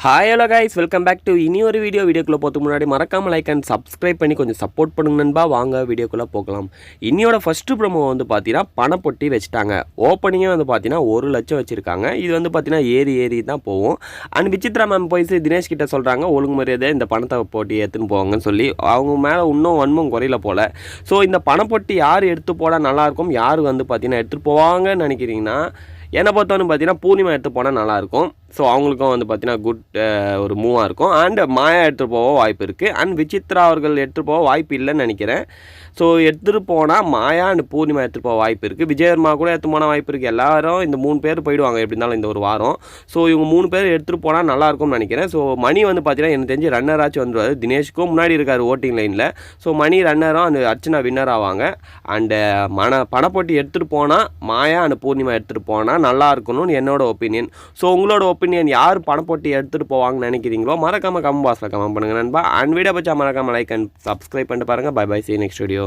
Hi hello guys, welcome back to இனி ஒரு வீடியோக்குள்ளே போகிறதுக்கு முன்னாடி மறக்காமல் லைக் அண்ட் சப்ஸ்கிரைப் பண்ணி கொஞ்சம் சப்போர்ட் பண்ணுங்க நண்பா. வாங்க வீடியோக்குள்ளே போகலாம். இன்னியோட ஃபஸ்ட்டு ப்ரோமோ வந்து பார்த்தீங்கன்னா பணப்பொட்டி வச்சுட்டாங்க. ஓப்பனிங்கே வந்து பார்த்தீங்கன்னா 1 லட்சம் வச்சுருக்காங்க. இது வந்து பார்த்தீங்கன்னா ஏறி தான் போகும். அண்ட் விசித்ரா மேம் போய் தினேஷ் கிட்ட சொல்கிறாங்க, ஒழுங்கு மரியாதை இந்த பணத்தை போட்டி எடுத்துன்னு போவாங்கன்னு சொல்லி. அவங்க மேலே இன்னும் வன்மம் குறையில போல். ஸோ இந்த பணப்பொட்டி யார் எடுத்து போனால் நல்லாயிருக்கும், யார் வந்து பார்த்தீங்கன்னா எடுத்துகிட்டு போவாங்கன்னு நினைக்கிறீங்கன்னா, என்னை பொறுத்தவரைக்கும் பார்த்தீங்கன்னா பூர்ணிமா எடுத்து போனால் நல்லாயிருக்கும். ஸோ அவங்களுக்கும் வந்து பார்த்தீங்கன்னா குட் ஒரு மூவாக இருக்கும். அண்ட் மாயா எடுத்துகிட்டு போக வாய்ப்பு இருக்குது. அண்ட் விசித்ரா அவர்கள் எடுத்துகிட்டு போக வாய்ப்பு இல்லைன்னு நினைக்கிறேன். ஸோ எடுத்துகிட்டு போனால் மாயா அண்ட் பூர்ணிமா எடுத்துகிட்டு போக வாய்ப்பு இருக்குது. விஜயவர்மா கூட எடுத்து போனால் வாய்ப்பு இருக்குது. எல்லாரும் இந்த 3 பேர் போயிடுவாங்க எப்படி இருந்தாலும் இந்த ஒரு வாரம். ஸோ இவங்க 3 பேர் எடுத்துகிட்டு போனால் நல்லாயிருக்கும்னு நினைக்கிறேன். ஸோ மணி வந்து பார்த்தீங்கன்னா எனக்கு தெரிஞ்சு ரன்னராச்சும் வந்துடுவார். தினேஷ்க்கும் முன்னாடி இருக்கார் ஓட்டிங் லைனில். ஸோ மணி ரன்னரும் அந்த அர்ச்சனா வின்னர் ஆவாங்க. அண்டு பணப்போட்டி எடுத்துகிட்டு போனால் மாயா அண்ட் பூர்ணிமா எடுத்துகிட்டு போனால் நல்லா இருக்கணும்னு என்னோட ஒப்பீனியன். ஸோ உங்களோட ஒப்பீனியன், யார் பணப்போட்டி எடுத்துகிட்டு போவாங்கன்னு நினைக்கிறீங்களோ மறக்காமல் கமெண்ட் பாக்ஸில் கமெண்ட் பண்ணுங்கள் நண்பா. அண்ட் வீடியோ பச்சா மறக்காமல் லைக் அண்ட் சப்ஸ்கிரைப் பண்ணிட்டு பாருங்கள். Bye bye, see you next video.